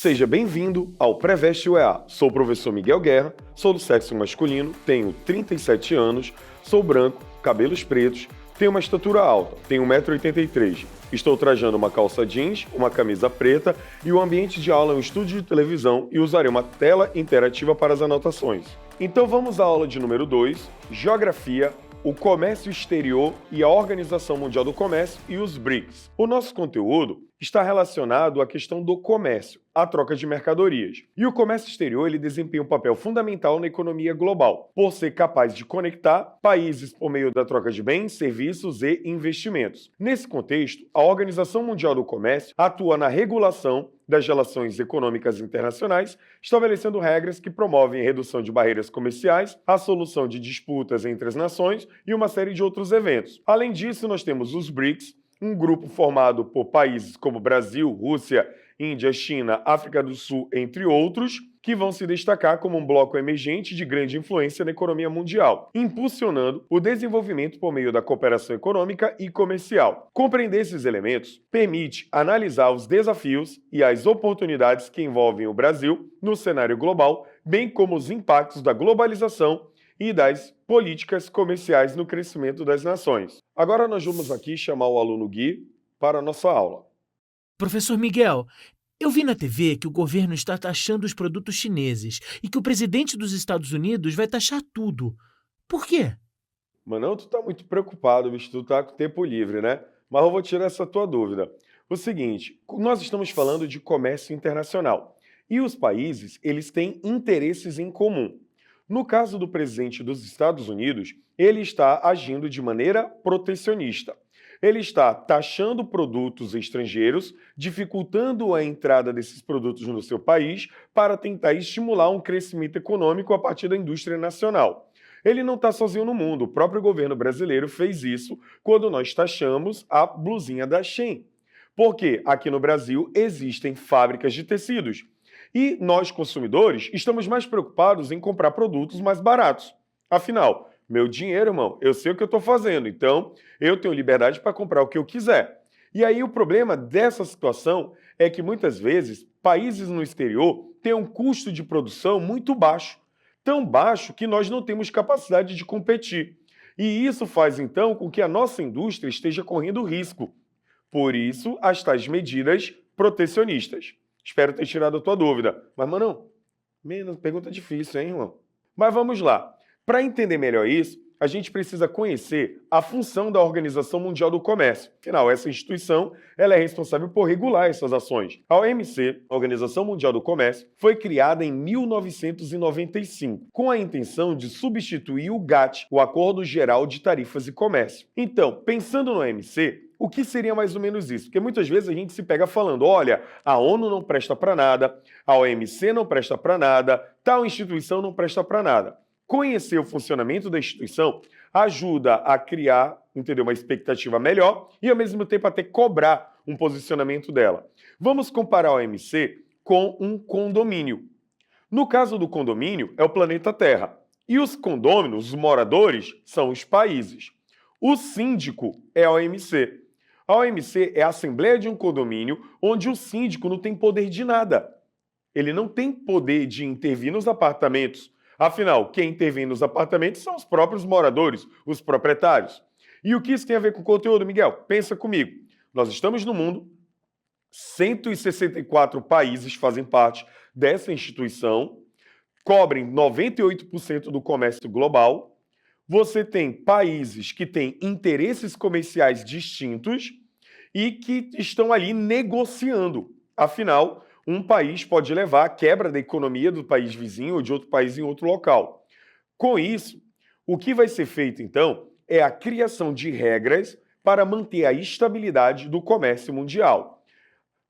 Seja bem-vindo ao Preveste UEA. Sou o professor Miguel Guerra, sou do sexo masculino, tenho 37 anos, sou branco, cabelos pretos, tenho uma estatura alta, tenho 1,83 m. Estou trajando uma calça jeans, uma camisa preta e o ambiente de aula é um estúdio de televisão e usarei uma tela interativa para as anotações. Então vamos à aula de número 2, Geografia, o comércio exterior e a Organização Mundial do Comércio e os BRICS. O nosso conteúdo está relacionado à questão do comércio, a troca de mercadorias. E o comércio exterior ele desempenha um papel fundamental na economia global, por ser capaz de conectar países por meio da troca de bens, serviços e investimentos. Nesse contexto, a Organização Mundial do Comércio atua na regulação das relações econômicas internacionais, estabelecendo regras que promovem a redução de barreiras comerciais, a solução de disputas entre as nações e uma série de outros eventos. Além disso, nós temos os BRICS, um grupo formado por países como Brasil, Rússia, Índia, China, África do Sul, entre outros, que vão se destacar como um bloco emergente de grande influência na economia mundial, impulsionando o desenvolvimento por meio da cooperação econômica e comercial. Compreender esses elementos permite analisar os desafios e as oportunidades que envolvem o Brasil no cenário global, bem como os impactos da globalização e das políticas comerciais no crescimento das nações. Agora nós vamos aqui chamar o aluno Gui para a nossa aula. Professor Miguel, eu vi na TV que o governo está taxando os produtos chineses e que o presidente dos Estados Unidos vai taxar tudo. Por quê? Manão, tu tá muito preocupado, bicho, tu tá com tempo livre, né? Mas eu vou tirar essa tua dúvida. O seguinte, nós estamos falando de comércio internacional e os países, eles têm interesses em comum. No caso do presidente dos Estados Unidos, ele está agindo de maneira protecionista. Ele está taxando produtos estrangeiros, dificultando a entrada desses produtos no seu país para tentar estimular um crescimento econômico a partir da indústria nacional. Ele não está sozinho no mundo, o próprio governo brasileiro fez isso quando nós taxamos a blusinha da Shein. Porque aqui no Brasil existem fábricas de tecidos. E nós, consumidores, estamos mais preocupados em comprar produtos mais baratos. Afinal, meu dinheiro, irmão, eu sei o que eu estou fazendo, então eu tenho liberdade para comprar o que eu quiser. E aí o problema dessa situação é que muitas vezes países no exterior têm um custo de produção muito baixo, tão baixo que nós não temos capacidade de competir. E isso faz então com que a nossa indústria esteja correndo risco. Por isso, as tais medidas protecionistas. Espero ter tirado a tua dúvida. Mas, mano, pergunta difícil, hein, irmão? Mas vamos lá. Para entender melhor isso, a gente precisa conhecer a função da Organização Mundial do Comércio. Afinal, essa instituição ela é responsável por regular essas ações. A OMC, a Organização Mundial do Comércio, foi criada em 1995, com a intenção de substituir o GATT, o Acordo Geral de Tarifas e Comércio. Então, pensando no OMC, o que seria mais ou menos isso? Porque muitas vezes a gente se pega falando, olha, a ONU não presta para nada, a OMC não presta para nada, tal instituição não presta para nada. Conhecer o funcionamento da instituição ajuda a criar, entendeu, uma expectativa melhor e, ao mesmo tempo, até cobrar um posicionamento dela. Vamos comparar a OMC com um condomínio. No caso do condomínio, é o planeta Terra. E os condôminos, os moradores, são os países. O síndico é a OMC. A OMC é a assembleia de um condomínio onde o síndico não tem poder de nada. Ele não tem poder de intervir nos apartamentos. Afinal, quem intervém nos apartamentos são os próprios moradores, os proprietários. E o que isso tem a ver com o conteúdo, Miguel? Pensa comigo. Nós estamos no mundo, 164 países fazem parte dessa instituição, cobrem 98% do comércio global. Você tem países que têm interesses comerciais distintos e que estão ali negociando. Afinal, um país pode levar à quebra da economia do país vizinho ou de outro país em outro local. Com isso, o que vai ser feito, então, é a criação de regras para manter a estabilidade do comércio mundial.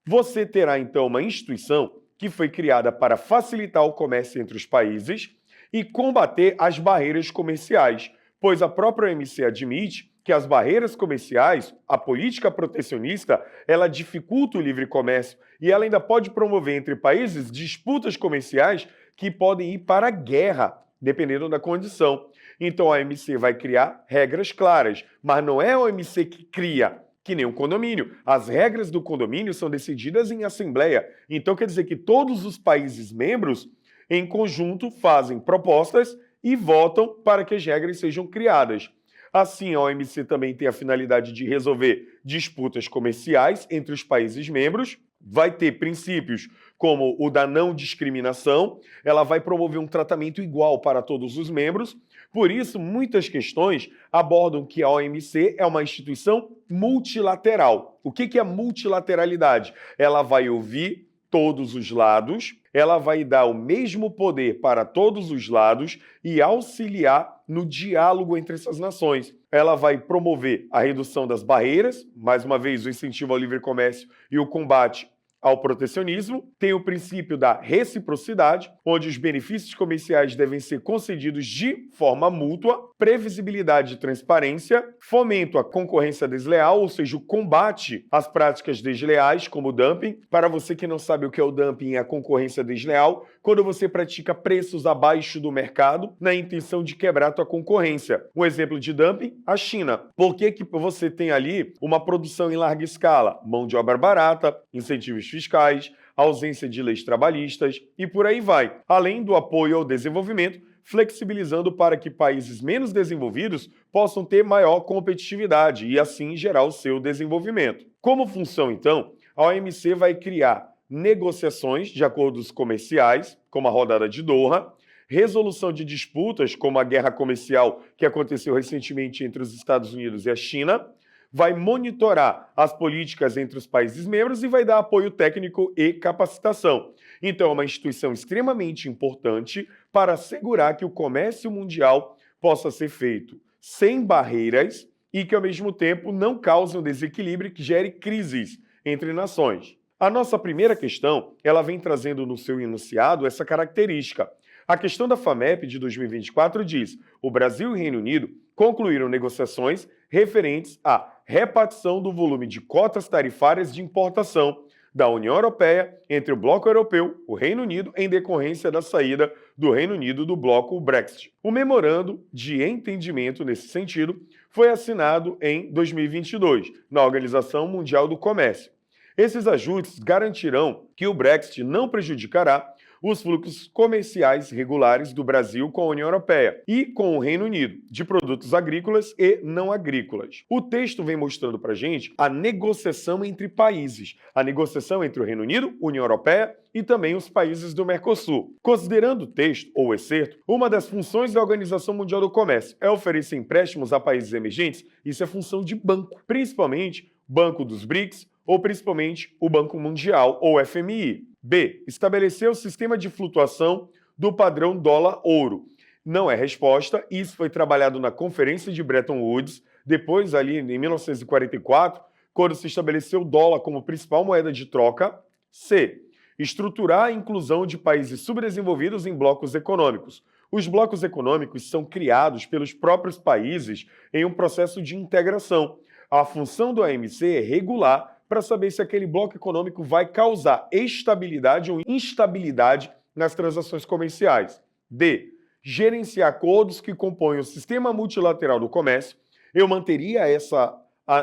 Você terá, então, uma instituição que foi criada para facilitar o comércio entre os países e combater as barreiras comerciais, pois a própria OMC admite que as barreiras comerciais, a política protecionista, ela dificulta o livre comércio e ela ainda pode promover entre países disputas comerciais que podem ir para a guerra, dependendo da condição. Então a OMC vai criar regras claras, mas não é a OMC que cria. que nem um condomínio. As regras do condomínio são decididas em assembleia. Então quer dizer que todos os países membros, em conjunto, fazem propostas e votam para que as regras sejam criadas. Assim, a OMC também tem a finalidade de resolver disputas comerciais entre os países membros, vai ter princípios como o da não discriminação, ela vai promover um tratamento igual para todos os membros. Por isso, muitas questões abordam que a OMC é uma instituição multilateral. O que é multilateralidade? Ela vai ouvir todos os lados, ela vai dar o mesmo poder para todos os lados e auxiliar no diálogo entre essas nações. Ela vai promover a redução das barreiras, mais uma vez o incentivo ao livre comércio e o combate ao protecionismo, tem o princípio da reciprocidade, onde os benefícios comerciais devem ser concedidos de forma mútua, previsibilidade e transparência, fomento à concorrência desleal, ou seja, o combate às práticas desleais, como o dumping. Para você que não sabe o que é o dumping e a concorrência desleal, quando você pratica preços abaixo do mercado na intenção de quebrar a tua concorrência. Um exemplo de dumping, a China. Por que você tem ali uma produção em larga escala? Mão de obra barata, incentivos fiscais, ausência de leis trabalhistas e por aí vai. Além do apoio ao desenvolvimento, flexibilizando para que países menos desenvolvidos possam ter maior competitividade e assim gerar o seu desenvolvimento. Como função, então, a OMC vai criar negociações de acordos comerciais, como a rodada de Doha, resolução de disputas, como a guerra comercial que aconteceu recentemente entre os Estados Unidos e a China, vai monitorar as políticas entre os países membros e vai dar apoio técnico e capacitação. Então, é uma instituição extremamente importante para assegurar que o comércio mundial possa ser feito sem barreiras e que, ao mesmo tempo, não cause um desequilíbrio que gere crises entre nações. A nossa primeira questão, ela vem trazendo no seu enunciado essa característica. A questão da FAMEP de 2024 diz: o Brasil e o Reino Unido concluíram negociações referentes à repartição do volume de cotas tarifárias de importação da União Europeia entre o Bloco Europeu, o Reino Unido, em decorrência da saída do Reino Unido do bloco Brexit. O memorando de entendimento nesse sentido foi assinado em 2022, na Organização Mundial do Comércio. Esses ajustes garantirão que o Brexit não prejudicará os fluxos comerciais regulares do Brasil com a União Europeia e com o Reino Unido, de produtos agrícolas e não agrícolas. O texto vem mostrando para a gente a negociação entre países, a negociação entre o Reino Unido, União Europeia e também os países do Mercosul. Considerando o texto, ou excerto, uma das funções da Organização Mundial do Comércio é oferecer empréstimos a países emergentes. Isso é função de banco, principalmente Banco dos BRICS, ou principalmente o Banco Mundial, ou FMI. B. Estabelecer o sistema de flutuação do padrão dólar-ouro. Não é resposta, isso foi trabalhado na Conferência de Bretton Woods, depois ali em 1944, quando se estabeleceu o dólar como principal moeda de troca. C. Estruturar a inclusão de países subdesenvolvidos em blocos econômicos. Os blocos econômicos são criados pelos próprios países em um processo de integração. A função do OMC é regular para saber se aquele bloco econômico vai causar estabilidade ou instabilidade nas transações comerciais. D. Gerenciar acordos que compõem o sistema multilateral do comércio. Eu manteria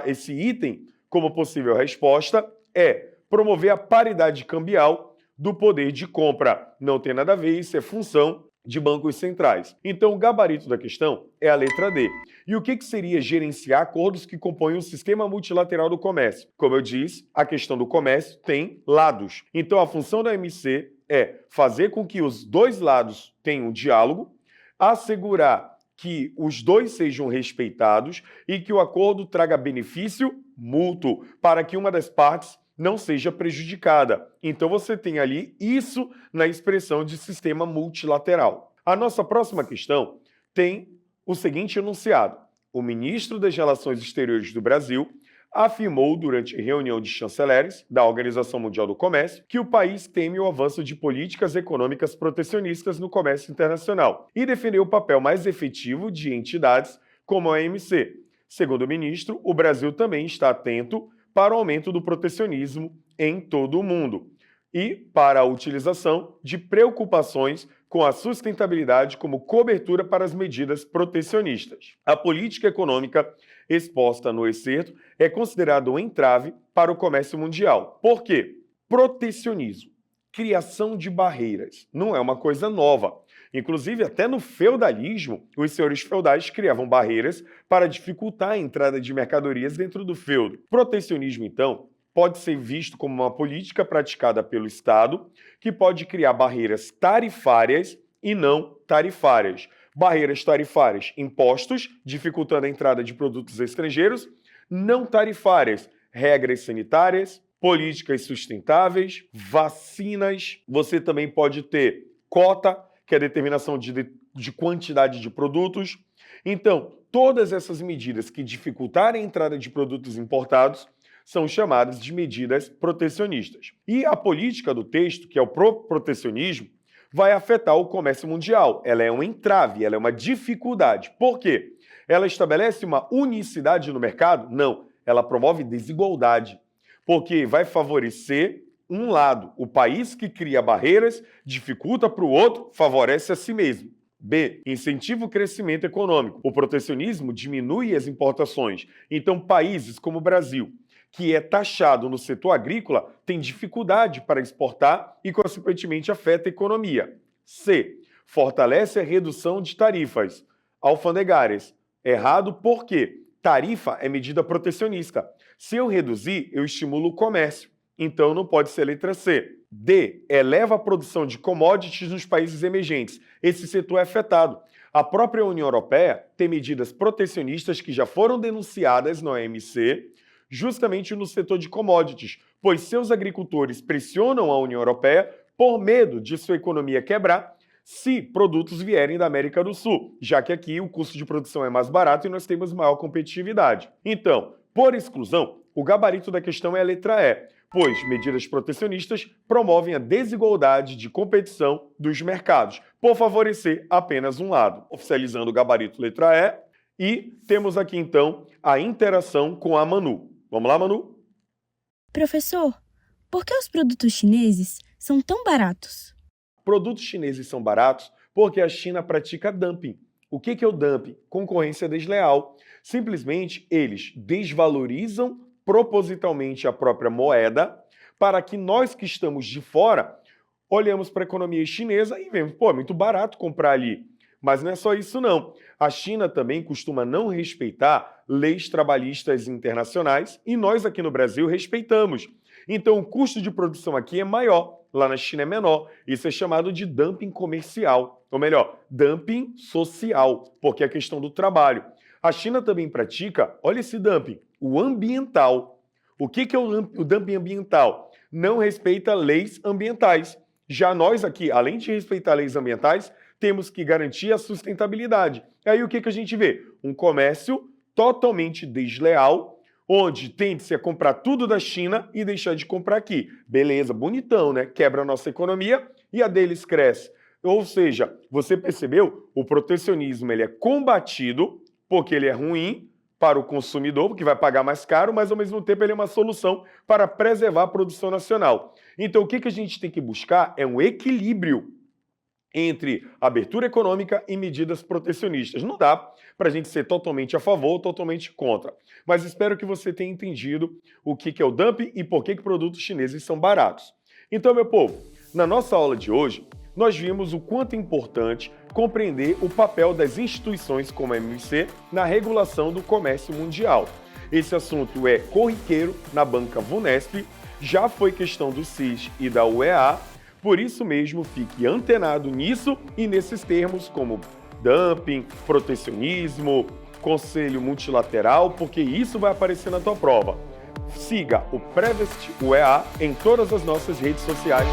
esse item como possível resposta. E. Promover a paridade cambial do poder de compra. Não tem nada a ver, isso é função de bancos centrais. Então, o gabarito da questão é a letra D. E o que seria gerenciar acordos que compõem o sistema multilateral do comércio? Como eu disse, a questão do comércio tem lados. Então, a função da OMC é fazer com que os dois lados tenham um diálogo, assegurar que os dois sejam respeitados e que o acordo traga benefício mútuo para que uma das partes não seja prejudicada. Então você tem ali isso na expressão de sistema multilateral. A nossa próxima questão tem o seguinte enunciado: o ministro das Relações Exteriores do Brasil afirmou durante reunião de chanceleres da Organização Mundial do Comércio que o país teme o avanço de políticas econômicas protecionistas no comércio internacional e defendeu o papel mais efetivo de entidades como a OMC. Segundo o ministro, o Brasil também está atento para o aumento do protecionismo em todo o mundo e para a utilização de preocupações com a sustentabilidade como cobertura para as medidas protecionistas. A política econômica exposta no excerto é considerada um entrave para o comércio mundial. Por quê? Protecionismo, criação de barreiras, não é uma coisa nova. Inclusive, até no feudalismo, os senhores feudais criavam barreiras para dificultar a entrada de mercadorias dentro do feudo. Protecionismo, então, pode ser visto como uma política praticada pelo Estado que pode criar barreiras tarifárias e não tarifárias. Barreiras tarifárias, impostos, dificultando a entrada de produtos estrangeiros, não tarifárias, regras sanitárias, políticas sustentáveis, vacinas. Você também pode ter cota, que é a determinação de quantidade de produtos. Então, todas essas medidas que dificultarem a entrada de produtos importados são chamadas de medidas protecionistas. E a política do texto, que é o protecionismo, vai afetar o comércio mundial. Ela é um entrave, ela é uma dificuldade. Por quê? Ela estabelece uma unicidade no mercado? Não. Ela promove desigualdade, porque vai favorecer um lado. O país que cria barreiras dificulta para o outro, favorece a si mesmo. B. Incentiva o crescimento econômico. O protecionismo diminui as importações. Então, países como o Brasil, que é taxado no setor agrícola, tem dificuldade para exportar e, consequentemente, afeta a economia. C. Fortalece a redução de tarifas alfandegárias. Errado por quê? Tarifa é medida protecionista. Se eu reduzir, eu estimulo o comércio. Então, não pode ser a letra C. D. Eleva a produção de commodities nos países emergentes. Esse setor é afetado. A própria União Europeia tem medidas protecionistas que já foram denunciadas na OMC, justamente no setor de commodities, pois seus agricultores pressionam a União Europeia por medo de sua economia quebrar se produtos vierem da América do Sul, já que aqui o custo de produção é mais barato e nós temos maior competitividade. Então, por exclusão, o gabarito da questão é a letra E, pois medidas protecionistas promovem a desigualdade de competição dos mercados, por favorecer apenas um lado. Oficializando o gabarito letra E, e temos aqui então a interação com a Manu. Vamos lá, Manu? Professor, por que os produtos chineses são tão baratos? Produtos chineses são baratos porque a China pratica dumping. O que é o dumping? Concorrência desleal. Simplesmente, eles desvalorizam propositalmente a própria moeda para que nós que estamos de fora olhemos para a economia chinesa e vemos, pô, é muito barato comprar ali. Mas não é só isso não. A China também costuma não respeitar leis trabalhistas internacionais e nós aqui no Brasil respeitamos. Então o custo de produção aqui é maior, lá na China é menor. Isso é chamado de dumping comercial, ou melhor, dumping social, porque é a questão do trabalho. A China também pratica, olha esse dumping, o ambiental. O que é o dumping ambiental? Não respeita leis ambientais. Já nós aqui, além de respeitar leis ambientais, temos que garantir a sustentabilidade. Aí o que a gente vê? Um comércio totalmente desleal, onde tende-se a comprar tudo da China e deixar de comprar aqui. Beleza, bonitão, né? Quebra a nossa economia e a deles cresce. Ou seja, você percebeu? O protecionismo ele é combatido porque ele é ruim para o consumidor, porque vai pagar mais caro, mas ao mesmo tempo ele é uma solução para preservar a produção nacional. Então o que a gente tem que buscar é um equilíbrio entre abertura econômica e medidas protecionistas. Não dá para a gente ser totalmente a favor ou totalmente contra. Mas espero que você tenha entendido o que é o dumping e por que produtos chineses são baratos. Então, meu povo, na nossa aula de hoje, nós vimos o quanto é importante compreender o papel das instituições como a OMC na regulação do comércio mundial. Esse assunto é corriqueiro na banca VUNESP, já foi questão do CIS e da UEA, por isso mesmo fique antenado nisso e nesses termos como dumping, protecionismo, conselho multilateral, porque isso vai aparecer na tua prova. Siga o Prevest UEA em todas as nossas redes sociais.